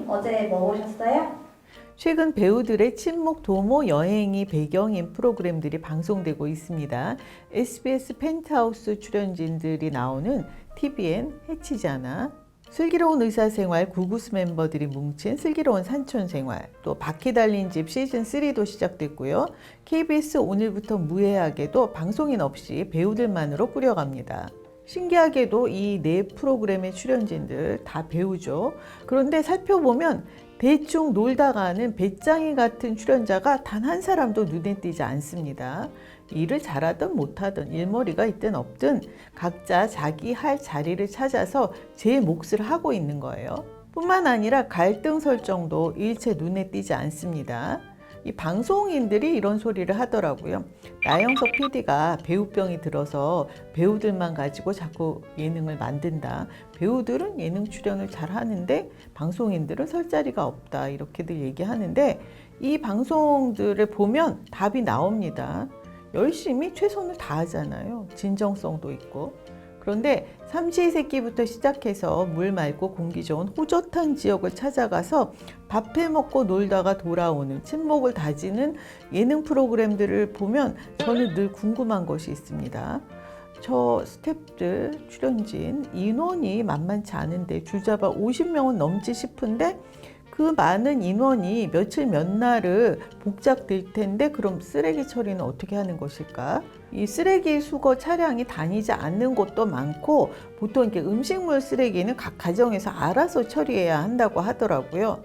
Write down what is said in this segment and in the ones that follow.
어제 뭐 보셨어요? 최근 배우들의 친목 도모 여행이 배경인 프로그램들이 방송되고 있습니다. SBS 펜트하우스 출연진들이 나오는 TVN 해치잖아, 슬기로운 의사생활 구구스 멤버들이 뭉친 슬기로운 산촌생활, 또 바퀴 달린 집 시즌3도 시작됐고요. KBS 오늘부터 무해하게도 방송인 없이 배우들만으로 꾸려갑니다. 신기하게도 이 네 프로그램의 출연진들 다 배우죠. 그런데 살펴보면 대충 놀다 가는 배짱이 같은 출연자가 단 한 사람도 눈에 띄지 않습니다. 일을 잘하든 못하든 일머리가 있든 없든 각자 자기 할 자리를 찾아서 제 몫을 하고 있는 거예요. 뿐만 아니라 갈등 설정도 일체 눈에 띄지 않습니다. 이 방송인들이 이런 소리를 하더라고요. 나영석 PD가 배우병이 들어서 배우들만 가지고 자꾸 예능을 만든다. 배우들은 예능 출연을 잘 하는데 방송인들은 설 자리가 없다. 이렇게들 얘기하는데 이 방송들을 보면 답이 나옵니다. 열심히 최선을 다하잖아요. 진정성도 있고. 그런데 삼시세끼부터 시작해서 물 맑고 공기 좋은 호젓한 지역을 찾아가서 밥해 먹고 놀다가 돌아오는 친목을 다지는 예능 프로그램들을 보면 저는 늘 궁금한 것이 있습니다. 저 스태프들, 출연진 인원이 만만치 않은데 줄잡아 50명은 넘지 싶은데 그 많은 인원이 며칠 몇 날을 복작될 텐데 그럼 쓰레기 처리는 어떻게 하는 것일까? 이 쓰레기 수거 차량이 다니지 않는 곳도 많고 보통 이렇게 음식물 쓰레기는 각 가정에서 알아서 처리해야 한다고 하더라고요.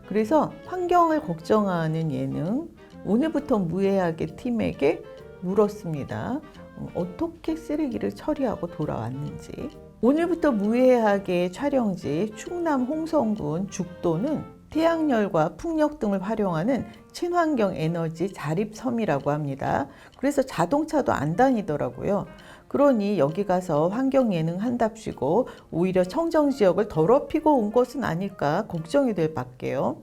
그래서 환경을 걱정하는 예능, 오늘부터 무해하게 팀에게 물었습니다. 어떻게 쓰레기를 처리하고 돌아왔는지. 오늘부터 무해하게 촬영지 충남 홍성군 죽도는 태양열과 풍력 등을 활용하는 친환경 에너지 자립섬이라고 합니다. 그래서 자동차도 안 다니더라고요. 그러니 여기 가서 환경 예능 한답시고 오히려 청정 지역을 더럽히고 온 것은 아닐까 걱정이 될 밖에요.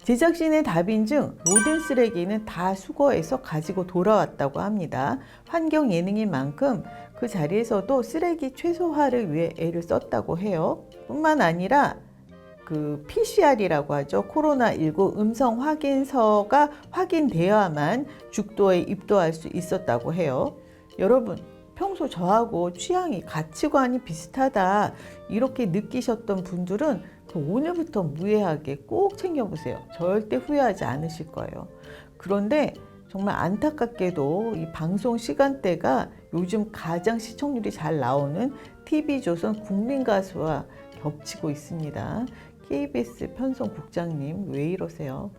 제작진의 답인즉 모든 쓰레기는 다 수거해서 가지고 돌아왔다고 합니다. 환경 예능인 만큼 그 자리에서도 쓰레기 최소화를 위해 애를 썼다고 해요. 뿐만 아니라 PCR이라고 하죠. 코로나19 음성 확인서가 확인되어야만 죽도에 입도할 수 있었다고 해요. 여러분, 평소 저하고 취향이, 가치관이 비슷하다 이렇게 느끼셨던 분들은 오늘부터 무해하게 꼭 챙겨보세요. 절대 후회하지 않으실 거예요. 그런데 정말 안타깝게도 이 방송 시간대가 요즘 가장 시청률이 잘 나오는 TV조선 국민가수와 겹치고 있습니다. KBS 편성국장님 왜 이러세요?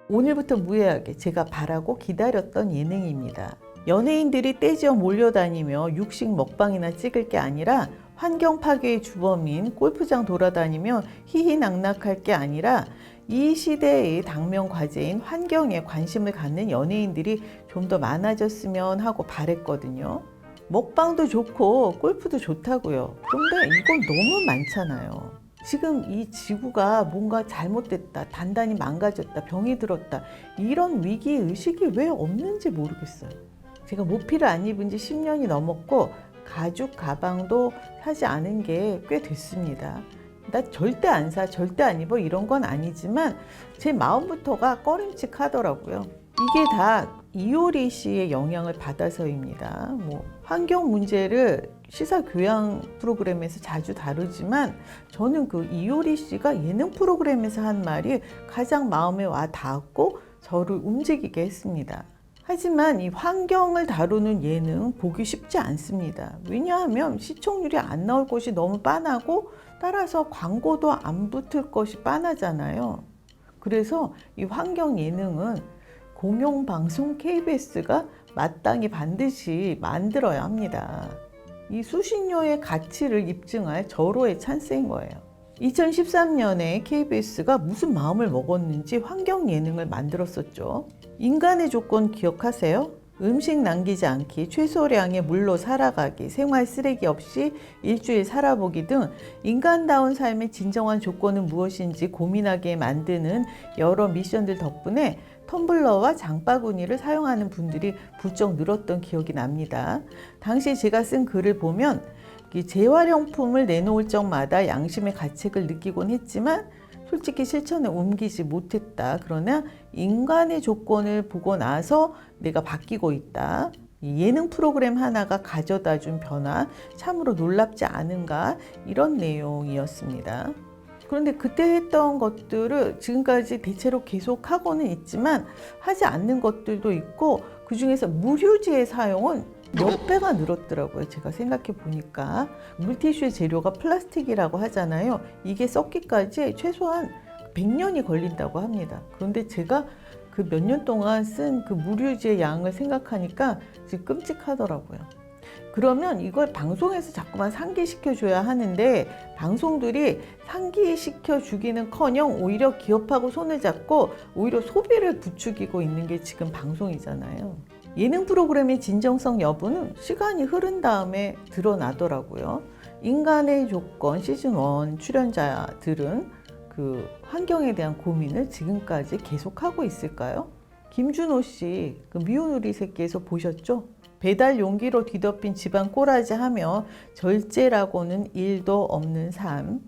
오늘부터 무해하게 제가 바라고 기다렸던 예능입니다. 연예인들이 떼지어 몰려다니며 육식 먹방이나 찍을 게 아니라 환경 파괴의 주범인 골프장 돌아다니며 희희낙낙할 게 아니라 이 시대의 당면 과제인 환경에 관심을 갖는 연예인들이 좀 더 많아졌으면 하고 바랬거든요. 먹방도 좋고 골프도 좋다고요. 그런데 이건 너무 많잖아요. 지금 이 지구가 뭔가 잘못됐다, 단단히 망가졌다, 병이 들었다 이런 위기의식이 왜 없는지 모르겠어요. 제가 모피를 안 입은 지 10년이 넘었고 가죽 가방도 사지 않은 게 꽤 됐습니다. 나 절대 안 사, 절대 안 입어 이런 건 아니지만 제 마음부터가 꺼림칙하더라고요. 이게 다 이효리 씨의 영향을 받아서입니다. 환경 문제를 시사 교양 프로그램에서 자주 다루지만 저는 그 이효리 씨가 예능 프로그램에서 한 말이 가장 마음에 와 닿았고 저를 움직이게 했습니다. 하지만 이 환경을 다루는 예능 보기 쉽지 않습니다. 왜냐하면 시청률이 안 나올 것이 너무 빤하고 따라서 광고도 안 붙을 것이 빤하잖아요. 그래서 이 환경 예능은 공영방송 KBS가 마땅히 반드시 만들어야 합니다. 이 수신료의 가치를 입증할 절호의 찬스인 거예요. 2013년에 KBS가 무슨 마음을 먹었는지 환경 예능을 만들었었죠. 인간의 조건 기억하세요? 음식 남기지 않기, 최소량의 물로 살아가기, 생활 쓰레기 없이 일주일 살아보기 등 인간다운 삶의 진정한 조건은 무엇인지 고민하게 만드는 여러 미션들 덕분에 텀블러와 장바구니를 사용하는 분들이 부쩍 늘었던 기억이 납니다. 당시 제가 쓴 글을 보면 이 재활용품을 내놓을 적마다 양심의 가책을 느끼곤 했지만 솔직히 실천에 옮기지 못했다. 그러나 인간의 조건을 보고 나서 내가 바뀌고 있다. 이 예능 프로그램 하나가 가져다 준 변화 참으로 놀랍지 않은가, 이런 내용이었습니다. 그런데 그때 했던 것들을 지금까지 대체로 계속 하고는 있지만 하지 않는 것들도 있고, 그 중에서 무휴지의 사용은 몇 배가 늘었더라고요. 제가 생각해 보니까 물티슈의 재료가 플라스틱이라고 하잖아요. 이게 썩기까지 최소한 100년이 걸린다고 합니다. 그런데 제가 그 몇 년 동안 쓴 그 무휴지의 양을 생각하니까 지금 끔찍하더라고요. 그러면 이걸 방송에서 자꾸만 상기시켜 줘야 하는데, 방송들이 상기시켜 주기는커녕 오히려 기업하고 손을 잡고 오히려 소비를 부추기고 있는 게 지금 방송이잖아요. 예능 프로그램의 진정성 여부는 시간이 흐른 다음에 드러나더라고요. 인간의 조건 시즌 1 출연자들은 그 환경에 대한 고민을 지금까지 계속하고 있을까요? 김준호 씨, 그 미운 우리 새끼에서 보셨죠? 배달 용기로 뒤덮인 집안 꼬라지 하며 절제라고는 일도 없는 삶.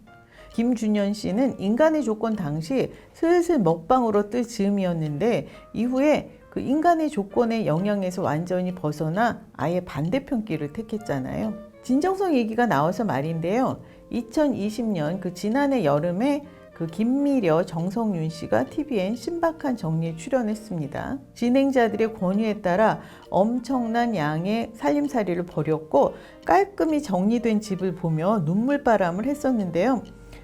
김준현 씨는 인간의 조건 당시 슬슬 먹방으로 뜰 즈음이었는데 이후에 그 인간의 조건의 영향에서 완전히 벗어나 아예 반대편 길을 택했잖아요. 진정성 얘기가 나와서 말인데요. 2020년 그 지난해 여름에 그 김미려, 정성윤 씨가 TVN 신박한 정리에 출연했습니다. 진행자들의 권유에 따라 엄청난 양의 살림살이를 벌였고 깔끔히 정리된 집을 보며 눈물바람을 했었는데요.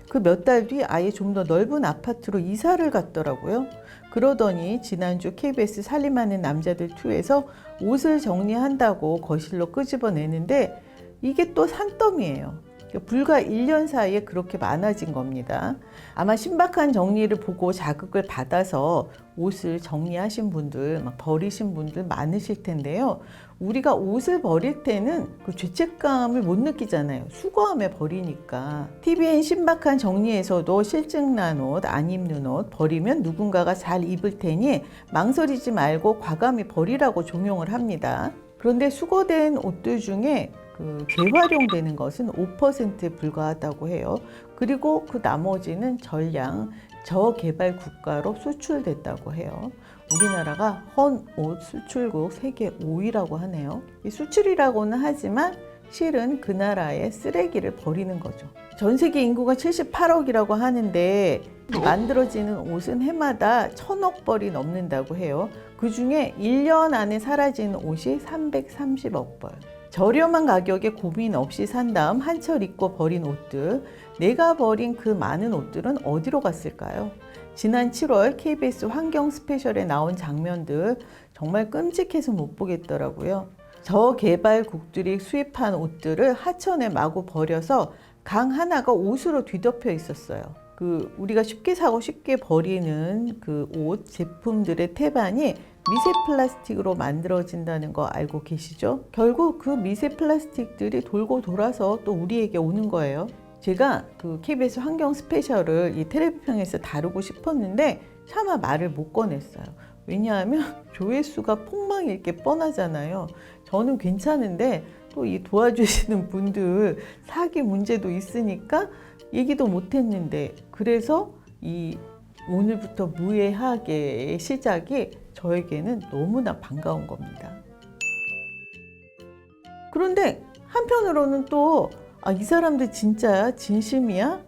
그 몇 달 뒤 아예 좀 더 넓은 아파트로 이사를 갔더라고요. 그러더니 지난주 KBS 살림하는 남자들 2에서 옷을 정리한다고 거실로 끄집어내는데 이게 또 산더미예요. 불과 1년 사이에 그렇게 많아진 겁니다. 아마 신박한 정리를 보고 자극을 받아서 옷을 정리하신 분들, 막 버리신 분들 많으실 텐데요. 우리가 옷을 버릴 때는 그 죄책감을 못 느끼잖아요. 수거함에 버리니까. TVN 신박한 정리에서도 실증난 옷, 안 입는 옷 버리면 누군가가 잘 입을 테니 망설이지 말고 과감히 버리라고 조명을 합니다. 그런데 수거된 옷들 중에 그 재활용되는 것은 5%에 불과하다고 해요. 그리고 그 나머지는 전량 저개발 국가로 수출됐다고 해요. 우리나라가 헌옷 수출국 세계 5위라고 하네요. 이 수출이라고는 하지만 실은 그 나라의 쓰레기를 버리는 거죠. 전 세계 인구가 78억이라고 하는데 만들어지는 옷은 해마다 1000억 벌이 넘는다고 해요. 그 중에 1년 안에 사라지는 옷이 330억 벌. 저렴한 가격에 고민 없이 산 다음 한철 입고 버린 옷들, 내가 버린 그 많은 옷들은 어디로 갔을까요? 지난 7월 KBS 환경 스페셜에 나온 장면들 정말 끔찍해서 못 보겠더라고요. 저개발국들이 수입한 옷들을 하천에 마구 버려서 강 하나가 옷으로 뒤덮여 있었어요. 그 우리가 쉽게 사고 쉽게 버리는 그 옷 제품들의 태반이 미세 플라스틱으로 만들어진다는 거 알고 계시죠? 결국 그 미세 플라스틱들이 돌고 돌아서 또 우리에게 오는 거예요. 제가 그 KBS 환경 스페셜을 이 텔레비평에서 다루고 싶었는데 차마 말을 못 꺼냈어요. 왜냐하면 조회수가 폭망일 게 뻔하잖아요. 저는 괜찮은데 또 이 도와주시는 분들 사기 문제도 있으니까 얘기도 못 했는데, 그래서 이 오늘부터 무예하게의 시작이 저에게는 너무나 반가운 겁니다. 그런데 한편으로는 또 이 사람들 진짜야? 진심이야?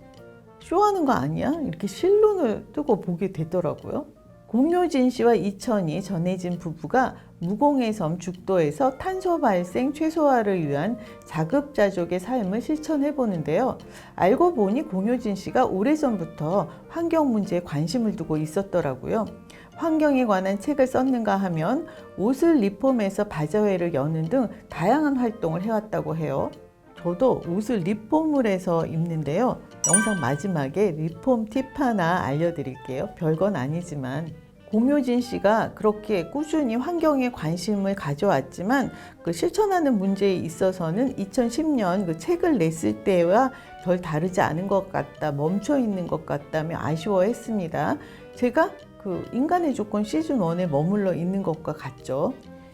쇼하는 거 아니야? 이렇게 실눈을 뜨고 보게 되더라고요. 공효진 씨와 이천희, 전혜진 부부가 무공해 섬 죽도에서 탄소 발생 최소화를 위한 자급자족의 삶을 실천해 보는데요. 알고 보니 공효진 씨가 오래전부터 환경 문제에 관심을 두고 있었더라고요. 환경에 관한 책을 썼는가 하면 옷을 리폼해서 바자회를 여는 등 다양한 활동을 해왔다고 해요. 저도 옷을 리폼을 해서 입는데요. 영상 마지막에 리폼 팁 하나 알려드릴게요. 별건 아니지만. 공효진 씨가 그렇게 꾸준히 환경에 관심을 가져왔지만 그 실천하는 문제에 있어서는 2010년 그 책을 냈을 때와 별 다르지 않은 것 같다, 멈춰 있는 것 같다며 아쉬워했습니다. 제가 그 인간의 조건 시즌 1에 머물러 있는 것과 같죠.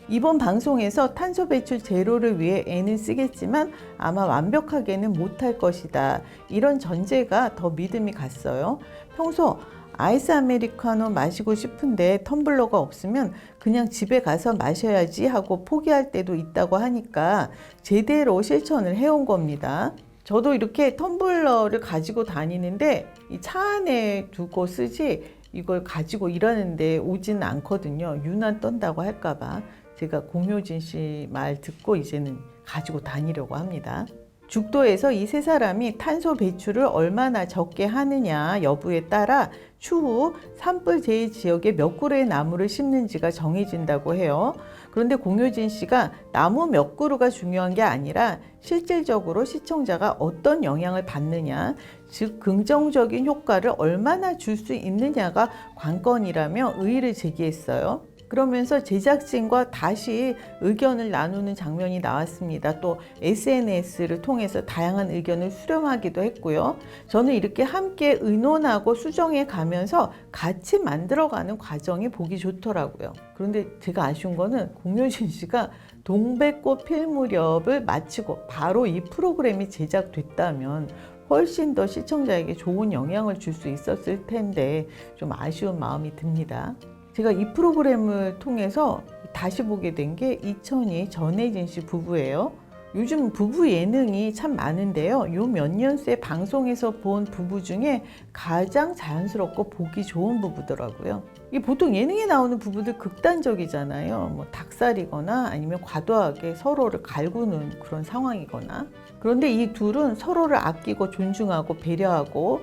이번 방송에서 탄소 배출 제로를 위해 애는 쓰겠지만 아마 완벽하게는 못할 것이다. 이런 전제가 더 믿음이 갔어요. 평소 아이스 아메리카노 마시고 싶은데 텀블러가 없으면 그냥 집에 가서 마셔야지 하고 포기할 때도 있다고 하니까 제대로 실천을 해온 겁니다. 저도 이렇게 텀블러를 가지고 다니는데 이 차 안에 두고 쓰지 이걸 가지고 일하는데 오지는 않거든요. 유난 떤다고 할까봐. 제가 공효진 씨 말 듣고 이제는 가지고 다니려고 합니다. 죽도에서 이 세 사람이 탄소 배출을 얼마나 적게 하느냐 여부에 따라 추후 산불 제일 지역에 몇 그루의 나무를 심는지가 정해진다고 해요. 그런데 공효진 씨가 나무 몇 그루가 중요한 게 아니라 실질적으로 시청자가 어떤 영향을 받느냐, 즉 긍정적인 효과를 얼마나 줄 수 있느냐가 관건이라며 의의를 제기했어요. 그러면서 제작진과 다시 의견을 나누는 장면이 나왔습니다. 또 SNS를 통해서 다양한 의견을 수렴하기도 했고요. 저는 이렇게 함께 의논하고 수정해 가면서 같이 만들어가는 과정이 보기 좋더라고요. 그런데 제가 아쉬운 거는 공효진 씨가 동백꽃 필 무렵을 마치고 바로 이 프로그램이 제작됐다면 훨씬 더 시청자에게 좋은 영향을 줄 수 있었을 텐데 좀 아쉬운 마음이 듭니다. 제가 이 프로그램을 통해서 다시 보게 된 게 이천희 전혜진 씨 부부예요. 요즘 부부 예능이 참 많은데요. 요 몇 년 새 방송에서 본 부부 중에 가장 자연스럽고 보기 좋은 부부더라고요. 이 보통 예능에 나오는 부부들 극단적이잖아요. 뭐 닭살이거나 아니면 과도하게 서로를 갈구는 그런 상황이거나. 그런데 이 둘은 서로를 아끼고 존중하고 배려하고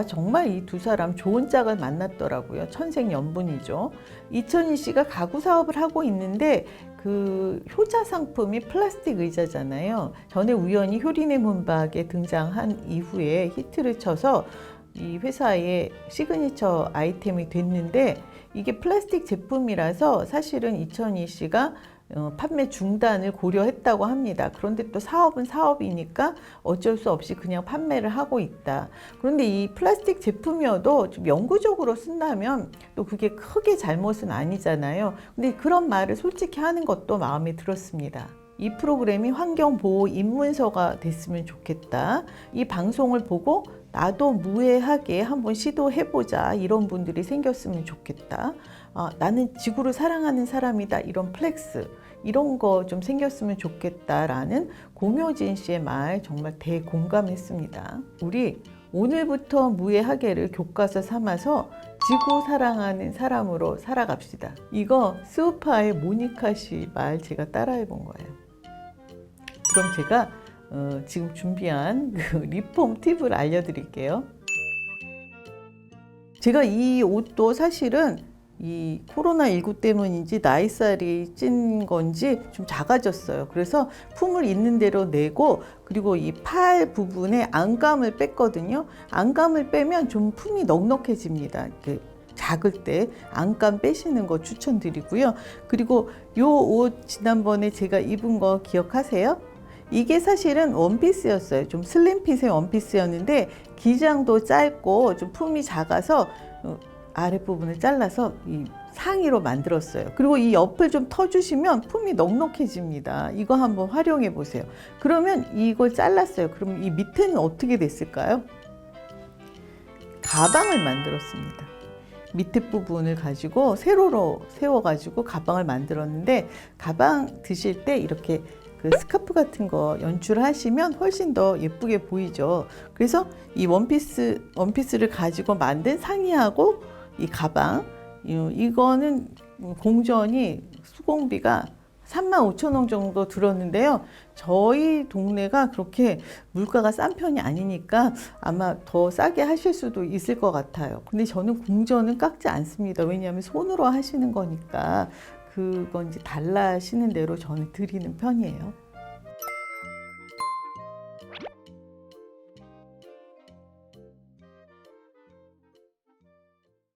정말 이 두 사람 좋은 짝을 만났더라고요. 천생연분이죠. 이천희 씨가 가구 사업을 하고 있는데 그 효자 상품이 플라스틱 의자잖아요. 전에 우연히 효린의 문박에 등장한 이후에 히트를 쳐서 이 회사의 시그니처 아이템이 됐는데 이게 플라스틱 제품이라서 사실은 이천희 씨가 판매 중단을 고려했다고 합니다. 그런데 또 사업은 사업이니까 어쩔 수 없이 그냥 판매를 하고 있다. 그런데 이 플라스틱 제품이어도 좀 영구적으로 쓴다면 또 그게 크게 잘못은 아니잖아요. 근데 그런 말을 솔직히 하는 것도 마음에 들었습니다. 이 프로그램이 환경보호 입문서가 됐으면 좋겠다. 이 방송을 보고 나도 무해하게 한번 시도해보자 이런 분들이 생겼으면 좋겠다. 나는 지구를 사랑하는 사람이다 이런 플렉스 이런 거 좀 생겼으면 좋겠다라는 공효진 씨의 말 정말 대공감했습니다. 우리 오늘부터 무해하게를 교과서 삼아서 지구 사랑하는 사람으로 살아갑시다. 이거 스우파의 모니카 씨 말 제가 따라해 본 거예요. 그럼 제가 지금 준비한 그 리폼 팁을 알려드릴게요. 제가 이 옷도 사실은 이 코로나19 때문인지 나이살이 찐 건지 좀 작아졌어요. 그래서 품을 있는 대로 내고 그리고 이 팔 부분에 안감을 뺐거든요. 안감을 빼면 좀 품이 넉넉해집니다. 이렇게 작을 때 안감 빼시는 거 추천드리고요. 그리고 이 옷 지난번에 제가 입은 거 기억하세요? 이게 사실은 원피스였어요. 좀 슬림핏의 원피스였는데 기장도 짧고 좀 품이 작아서 아랫부분을 잘라서 이 상의로 만들었어요. 그리고 이 옆을 좀 터주시면 품이 넉넉해집니다. 이거 한번 활용해 보세요. 그러면 이걸 잘랐어요. 그럼 이 밑에는 어떻게 됐을까요? 가방을 만들었습니다. 밑에 부분을 가지고 세로로 세워가지고 가방을 만들었는데 가방 드실 때 이렇게 그 스카프 같은 거 연출하시면 훨씬 더 예쁘게 보이죠. 그래서 이 원피스를 가지고 만든 상의하고 이 가방 이거는 공전이 수공비가 35,000원 정도 들었는데요. 저희 동네가 그렇게 물가가 싼 편이 아니니까 아마 더 싸게 하실 수도 있을 것 같아요. 근데 저는 공전은 깎지 않습니다. 왜냐하면 손으로 하시는 거니까 그건 이제 달라시는 대로 저는 드리는 편이에요.